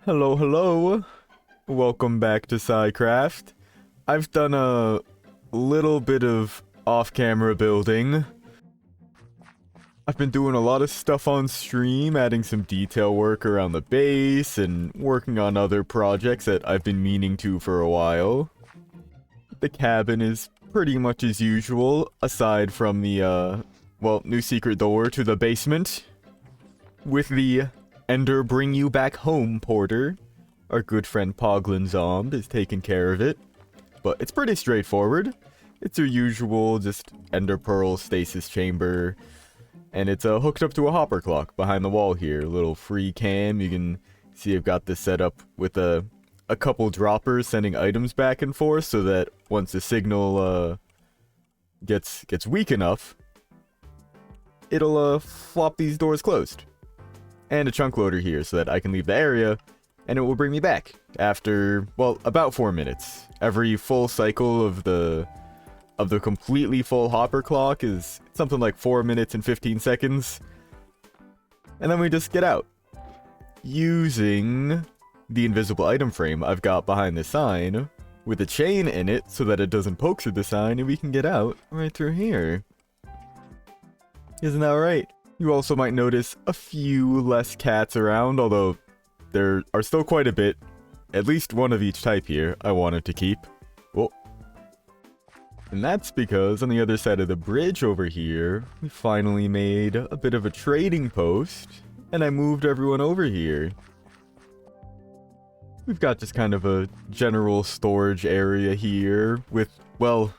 Hello, hello. Welcome back to PsiCraft. I've done a little bit of off-camera building. I've been doing a lot of stuff on stream, adding some detail work around the base, and working on other projects that I've been meaning to for a while. The cabin is pretty much as usual, aside from the, new secret door to the basement. With the Ender Bring You Back Home porter. Our good friend Poglin Zomb is taking care of it. But it's pretty straightforward. It's your usual, just Ender Pearl stasis chamber. And it's hooked up to a hopper clock behind the wall here. A little free cam. You can see I've got this set up with a couple droppers sending items back and forth so that once the signal gets weak enough, it'll flop these doors closed. And a chunk loader here so that I can leave the area and it will bring me back after, well, about 4 minutes. Every full cycle of the completely full hopper clock is something like 4 minutes and 15 seconds. And then we just get out. Using the invisible item frame I've got behind the sign with a chain in it so that it doesn't poke through the sign and we can get out right through here. Isn't that right? You also might notice a few less cats around, although there are still quite a bit. At least one of each type here I wanted to keep. Whoa. And that's because on the other side of the bridge over here, we finally made a bit of a trading post, and I moved everyone over here. We've got just kind of a general storage area here with, well,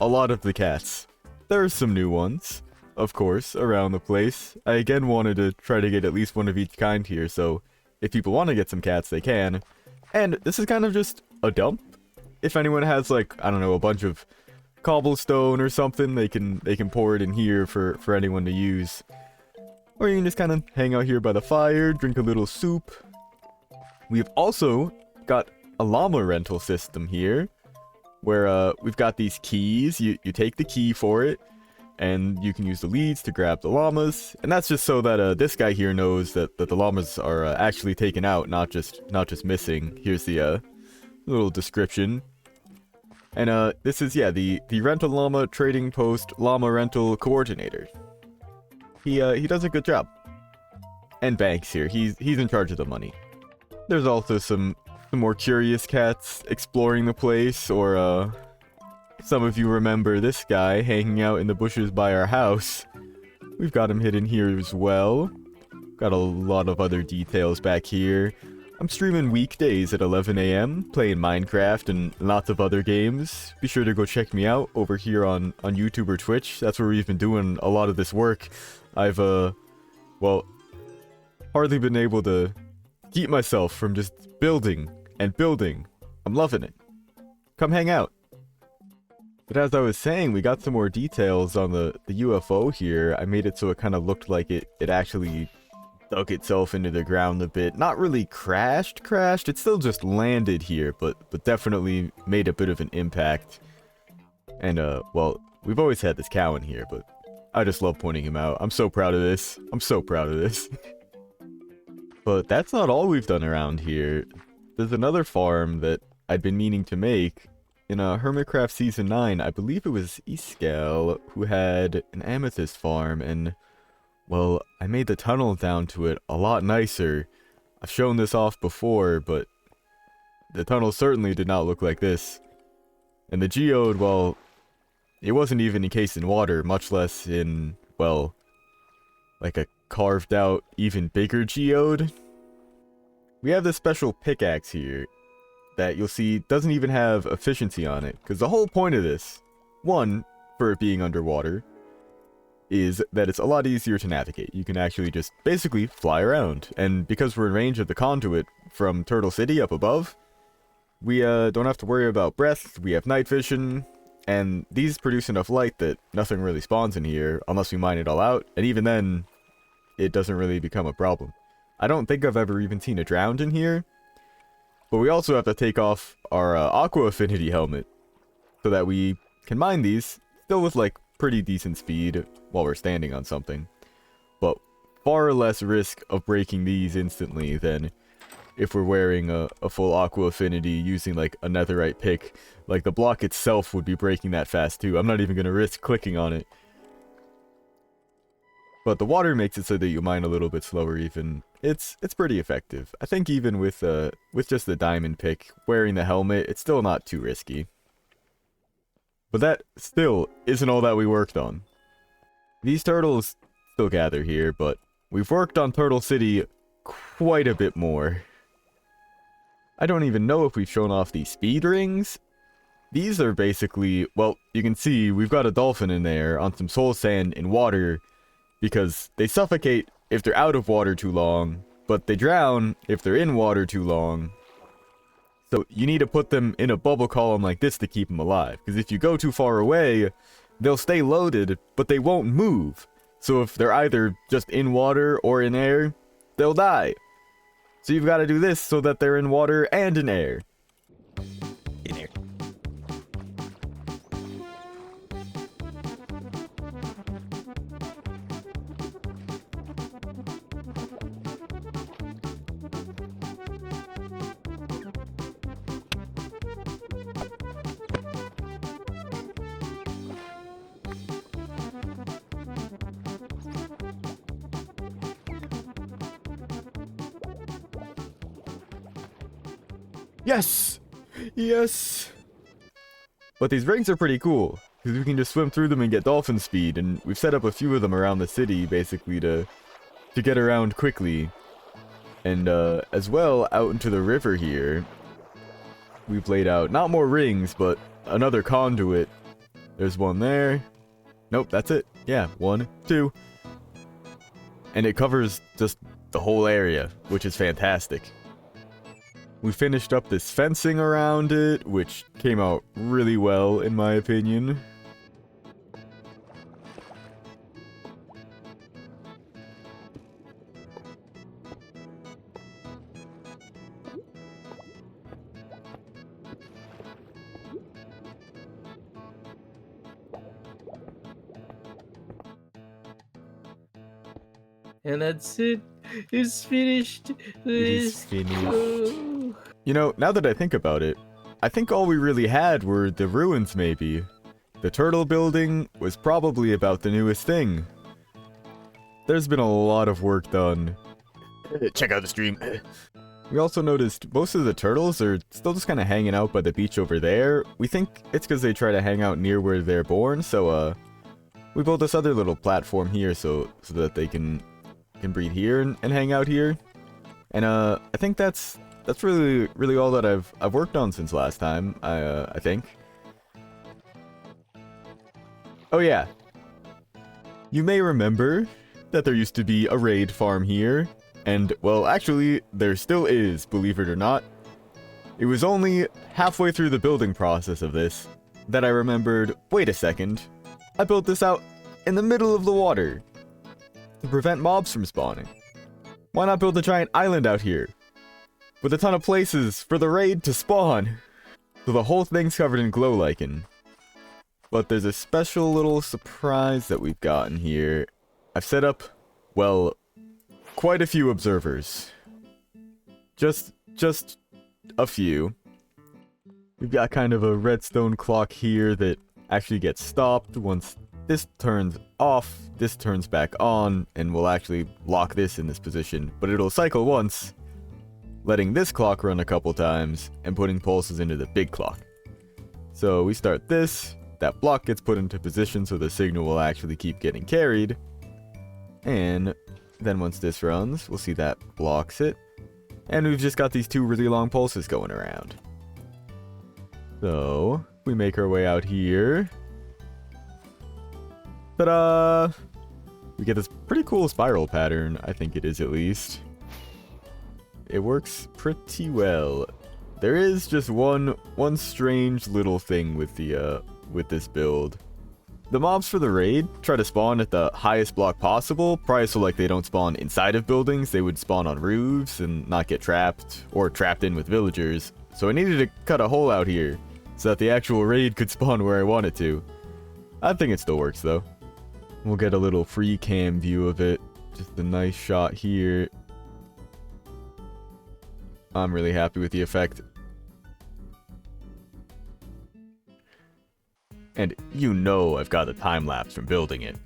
a lot of the cats. There are some new ones, of course, around the place. I again wanted to try to get at least one of each kind here, so if people want to get some cats, they can. And this is kind of just a dump. If anyone has, like, I don't know, a bunch of cobblestone or something, they can pour it in here for anyone to use. Or you can just kind of hang out here by the fire, drink a little soup. We've also got a llama rental system here, where we've got these keys. You take the key for it, and you can use the leads to grab the llamas, and that's just so that this guy here knows that the llamas are actually taken out, not just missing. Here's the little description. And this is, yeah, the rental llama trading post llama rental coordinator. He does a good job. And Banks here, he's in charge of the money. There's also some more curious cats exploring the place, or some of you remember this guy hanging out in the bushes by our house. We've got him hidden here as well. Got a lot of other details back here. I'm streaming weekdays at 11 AM, playing Minecraft and lots of other games. Be sure to go check me out over here on YouTube or Twitch. That's where we've been doing a lot of this work. I've, well, hardly been able to keep myself from just building and building. I'm loving it. Come hang out. But as I was saying, we got some more details on the UFO here. I made it so it kind of looked like it actually dug itself into the ground a bit. Not really crashed. It still just landed here, but definitely made a bit of an impact. And, well, we've always had this cow in here, but I just love pointing him out. I'm so proud of this. But that's not all we've done around here. There's another farm that I'd been meaning to make. In Hermitcraft Season 9, I believe it was Iskal who had an amethyst farm, and, well, I made the tunnel down to it a lot nicer. I've shown this off before, but the tunnel certainly did not look like this. And the geode, well, it wasn't even encased in water, much less in, well, like a carved out, even bigger geode. We have this special pickaxe here that you'll see doesn't even have efficiency on it, because the whole point of this, one, for it being underwater, is that it's a lot easier to navigate. You can actually just basically fly around, and because we're in range of the conduit from Turtle City up above, we don't have to worry about breath, we have night vision, and these produce enough light that nothing really spawns in here unless we mine it all out, and even then, it doesn't really become a problem. I don't think I've ever even seen a drowned in here. But we also have to take off our Aqua Affinity helmet so that we can mine these, still with like pretty decent speed while we're standing on something. But far less risk of breaking these instantly than if we're wearing a full aqua affinity using like a netherite pick. Like the block itself would be breaking that fast too. I'm not even gonna risk clicking on it. But the water makes it so that you mine a little bit slower even. It's pretty effective. I think even with just the diamond pick, wearing the helmet, it's still not too risky. But that still isn't all that we worked on. These turtles still gather here, but we've worked on Turtle City quite a bit more. I don't even know if we've shown off these speed rings. These are basically, well, you can see we've got a dolphin in there on some soul sand in water because they suffocate if they're out of water too long, but they drown if they're in water too long. So you need to put them in a bubble column like this to keep them alive, because if you go too far away, they'll stay loaded, but they won't move. So if they're either just in water or in air, they'll die. So you've got to do this so that they're in water and in air. In air. Yes! Yes! But these rings are pretty cool, because we can just swim through them and get dolphin speed, and we've set up a few of them around the city, basically, to get around quickly. And, as well, out into the river here, we've laid out, not more rings, but another conduit. There's one there. Nope, that's it. Yeah, 1, 2. And it covers just the whole area, which is fantastic. We finished up this fencing around it, which came out really well, in my opinion. And that's it. It's finished. It's finished. You know, now that I think about it, I think all we really had were the ruins, maybe. The turtle building was probably about the newest thing. There's been a lot of work done. Check out the stream. We also noticed most of the turtles are still just kind of hanging out by the beach over there. We think it's because they try to hang out near where they're born, so we built this other little platform here so that they can breed here and hang out here. And I think that's really all that I've worked on since last time. I think. Oh yeah. You may remember that there used to be a raid farm here, and well, actually there still is, believe it or not. It was only halfway through the building process of this that I remembered, wait a second, I built this out in the middle of the water to prevent mobs from spawning. Why not build a giant island out here with a ton of places for the raid to spawn? So the whole thing's covered in glow lichen. But there's a special little surprise that we've gotten here. I've set up, well, quite a few observers. Just a few. We've got kind of a redstone clock here that actually gets stopped once this turns off, this turns back on, and we'll actually lock this in this position. But it'll cycle once, letting this clock run a couple times, and putting pulses into the big clock. So we start this, that block gets put into position so the signal will actually keep getting carried. And then once this runs, we'll see that blocks it. And we've just got these two really long pulses going around. So, we make our way out here. Ta-da! We get this pretty cool spiral pattern, I think it is at least. It works pretty well. There is just one strange little thing with the with this build. The mobs for the raid try to spawn at the highest block possible, probably so like they don't spawn inside of buildings, they would spawn on roofs and not get trapped, or trapped in with villagers. So I needed to cut a hole out here, so that the actual raid could spawn where I want it to. I think it still works though. We'll get a little free cam view of it, just a nice shot here. I'm really happy with the effect. And you know I've got a time lapse from building it.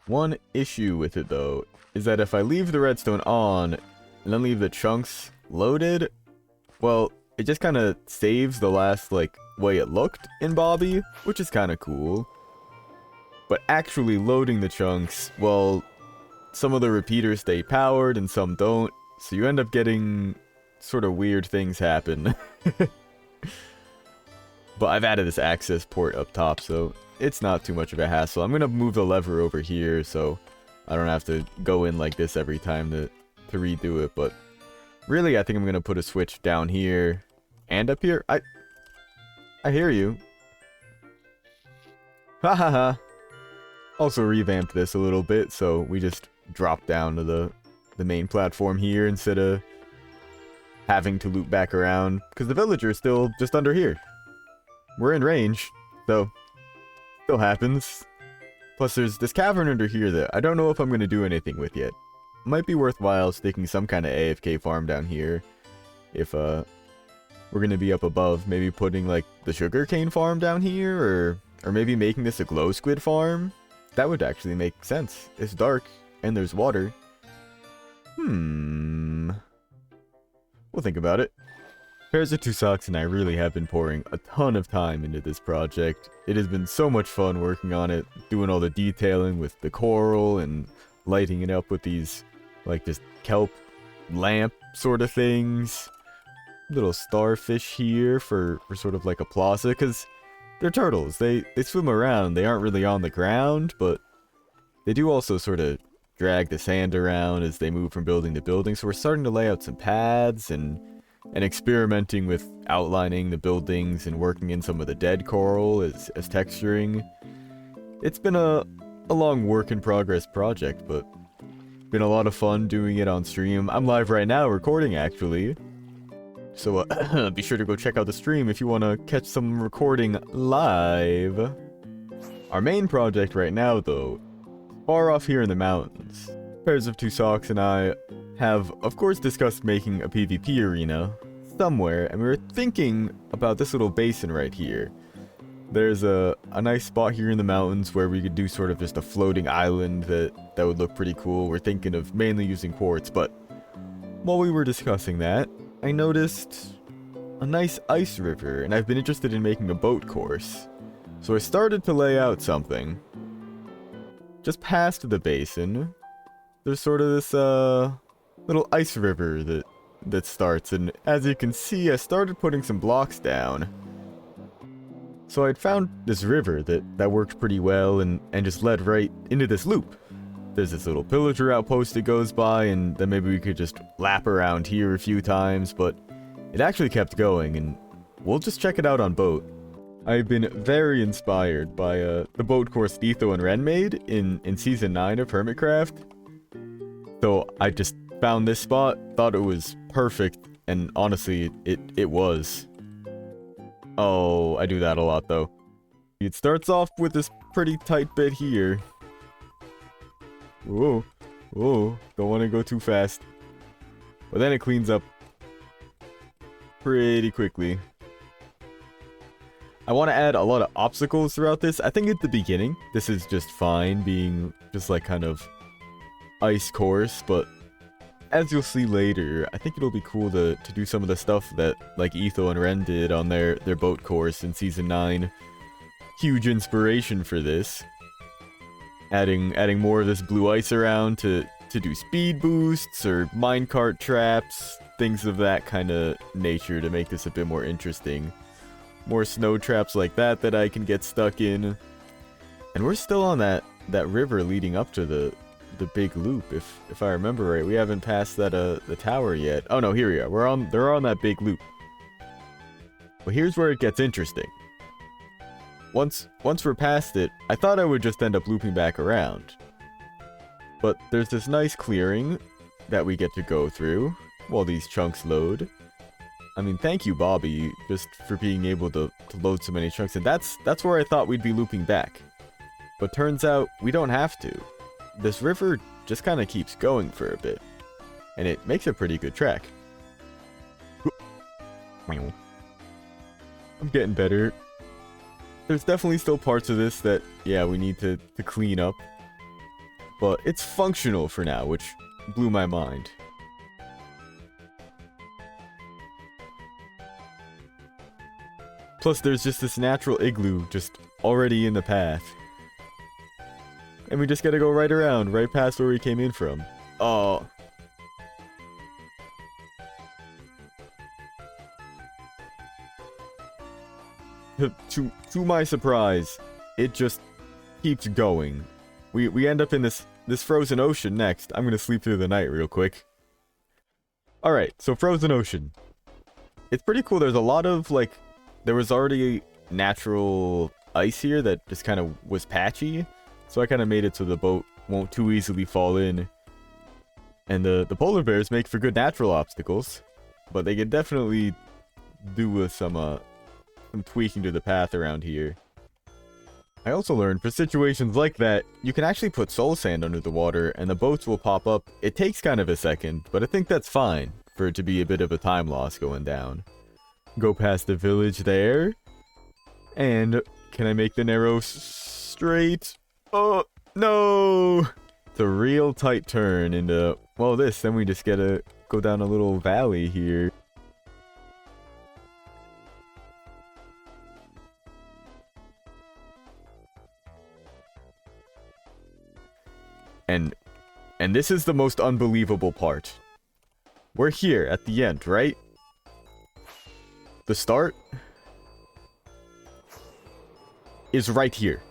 One issue with it though is that if I leave the redstone on and then leave the chunks loaded, well, it just kind of saves the last like way it looked in Bobby, which is kind of cool. But actually loading the chunks, well, some of the repeaters stay powered and some don't, so you end up getting sort of weird things happen. But I've added this access port up top, so it's not too much of a hassle. I'm gonna move the lever over here so I don't have to go in like this every time to redo it, but really I think I'm gonna put a switch down here and up here. I hear you. Ha ha ha. Also revamped this a little bit, so we just drop down to the main platform here instead of having to loop back around, because the villager is still just under here. We're in range, so still happens. Plus there's this cavern under here that I don't know if I'm going to do anything with yet. Might be worthwhile sticking some kind of AFK farm down here. If we're going to be up above, maybe putting like the sugarcane farm down here, or maybe making this a glow squid farm. That would actually make sense. It's dark and there's water. We'll think about it. Pairs of Two Socks and I really have been pouring a ton of time into this project. It has been so much fun working on it, doing all the detailing with the coral and lighting it up with these, like, just kelp lamp sort of things. Little starfish here for sort of like a plaza, because they're turtles. They swim around. They aren't really on the ground, but they do also sort of drag the sand around as they move from building to building. So we're starting to lay out some paths and experimenting with outlining the buildings and working in some of the dead coral as texturing. It's been a long work in progress project, but been a lot of fun doing it on stream. I'm live right now recording actually. So be sure to go check out the stream if you want to catch some recording live. Our main project right now though, far off here in the mountains. Pairs of Two Socks and I have, of course, discussed making a PvP arena somewhere, and we were thinking about this little basin right here. There's a nice spot here in the mountains where we could do sort of just a floating island that would look pretty cool. We're thinking of mainly using quartz, but while we were discussing that, I noticed a nice ice river, and I've been interested in making a boat course. So I started to lay out something. Just past the basin, there's sort of this little ice river that starts, and as you can see, I started putting some blocks down. So I'd found this river that worked pretty well and just led right into this loop. There's this little pillager outpost that goes by, and then maybe we could just lap around here a few times, but it actually kept going, and we'll just check it out on boat. I've been very inspired by the boat course Etho and Ren made in Season 9 of Hermitcraft. So I just found this spot, thought it was perfect, and honestly, it was. Oh, I do that a lot though. It starts off with this pretty tight bit here. Whoa, whoa, don't want to go too fast. But then it cleans up pretty quickly. I want to add a lot of obstacles throughout this. I think at the beginning, this is just fine, being just like kind of ice course, but as you'll see later, I think it'll be cool to do some of the stuff that like Etho and Ren did on their boat course in Season 9. Huge inspiration for this. Adding more of this blue ice around to do speed boosts or minecart traps, things of that kind of nature to make this a bit more interesting. More snow traps like that I can get stuck in. And we're still on that river leading up to the big loop, if I remember right. We haven't passed that the tower yet. Oh no, here we are. They're on that big loop. Well, here's where it gets interesting. Once we're past it, I thought I would just end up looping back around. But there's this nice clearing that we get to go through while these chunks load. I mean, thank you, Bobby, just for being able to load so many chunks. And that's where I thought we'd be looping back. But turns out we don't have to. This river just kind of keeps going for a bit. And it makes a pretty good track. I'm getting better. There's definitely still parts of this that, yeah, we need to clean up. But it's functional for now, which blew my mind. Plus, there's just this natural igloo just already in the path. And we just gotta go right around, right past where we came in from. Oh. To my surprise, it just keeps going. We end up in this frozen ocean next. I'm gonna sleep through the night real quick. Alright, so frozen ocean. It's pretty cool. There's a lot of, like, there was already natural ice here that just kind of was patchy. So I kind of made it so the boat won't too easily fall in. And the polar bears make for good natural obstacles. But they can definitely do with some tweaking to the path around here. I also learned for situations like that, you can actually put soul sand under the water and the boats will pop up. It takes kind of a second, but I think that's fine for it to be a bit of a time loss going down. Go past the village there. And can I make the narrow straight? Oh, no! It's a real tight turn into, well, this. Then we just gotta go down a little valley here. And this is the most unbelievable part. We're here at the end, right? The start is right here.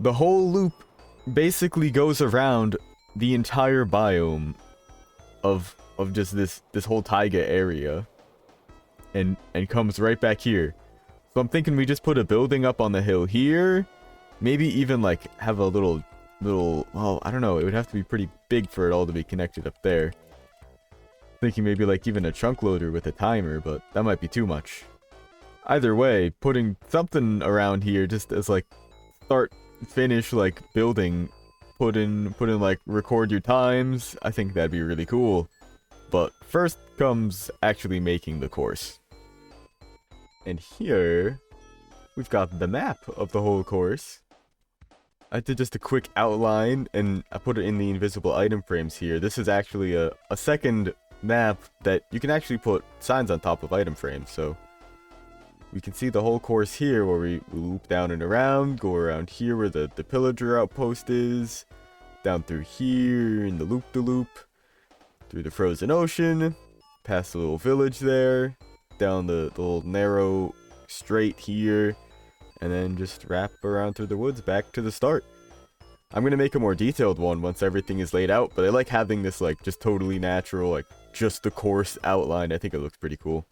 The whole loop basically goes around the entire biome of just this whole taiga area and comes right back here. So I'm thinking we just put a building up on the hill here. Maybe even like have a little, well, I don't know, it would have to be pretty big for it all to be connected up there. Thinking maybe like even a chunk loader with a timer, but that might be too much. Either way, putting something around here just as like start, finish, like building, put in like record your times, I think that'd be really cool. But first comes actually making the course. And here, we've got the map of the whole course. I did just a quick outline, and I put it in the invisible item frames here. This is actually a second map that you can actually put signs on top of item frames, so we can see the whole course here where we loop down and around, go around here where the pillager outpost is, down through here in the loop-de-loop, through the frozen ocean, past the little village there, down the little narrow straight here, and then just wrap around through the woods back to the start. I'm gonna make a more detailed one once everything is laid out, but I like having this like just totally natural, like just the course outline. I think it looks pretty cool.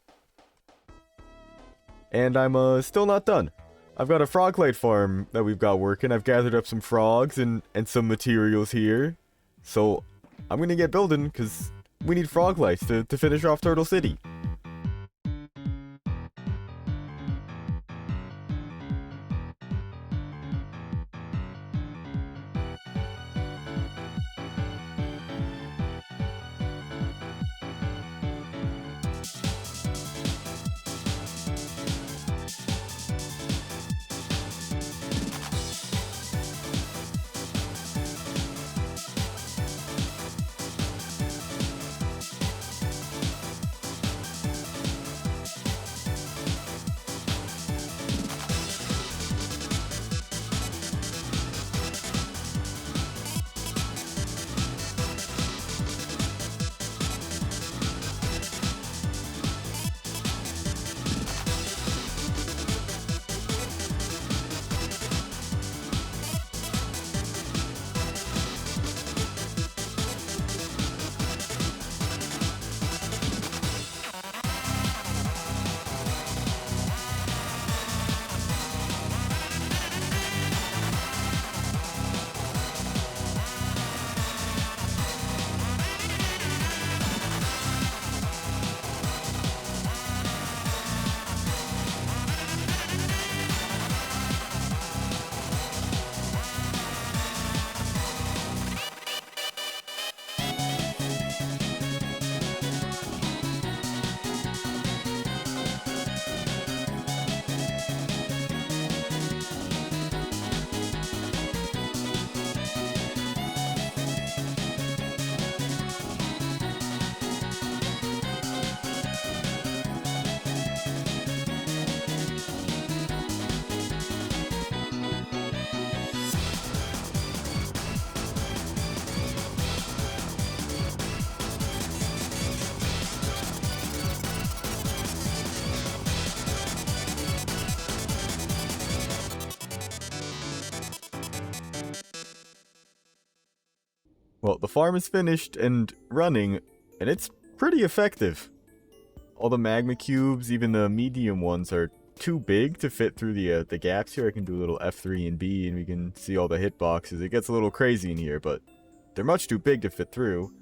And I'm still not done. I've got a frog light farm that we've got working. I've gathered up some frogs and some materials here. So I'm gonna get building because we need frog lights to finish off Turtle City. Well, the farm is finished and running, and it's pretty effective. All the magma cubes, even the medium ones, are too big to fit through the gaps here. I can do a little F3 and B, and we can see all the hitboxes. It gets a little crazy in here, but they're much too big to fit through.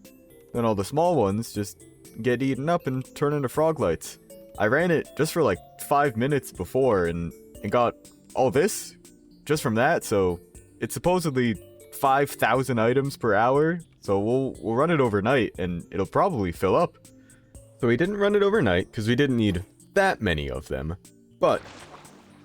Then all the small ones just get eaten up and turn into frog lights. I ran it just for like 5 minutes before and got all this just from that, so it's supposedly 5,000 items per hour, so we'll run it overnight and it'll probably fill up. So we didn't run it overnight because we didn't need that many of them, but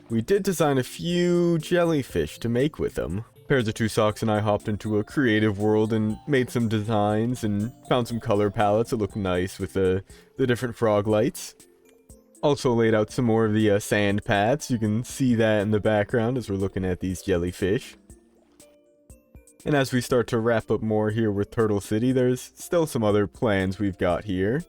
we did design a few jellyfish to make with them. Pairs of Two Socks and I hopped into a creative world and made some designs and found some color palettes that look nice with the different frog lights. Also laid out some more of the sand paths. You can see that in the background as we're looking at these jellyfish. And as we start to wrap up more here with Turtle City, there's still some other plans we've got here.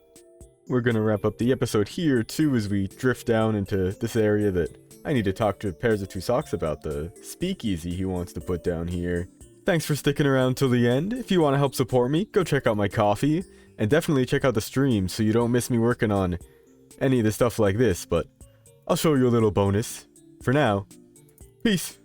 We're gonna wrap up the episode here too as we drift down into this area that I need to talk to Pairs of Two Socks about, the speakeasy he wants to put down here. Thanks for sticking around till the end. If you want to help support me, go check out my coffee, and definitely check out the stream so you don't miss me working on any of the stuff like this, but I'll show you a little bonus. For now, peace!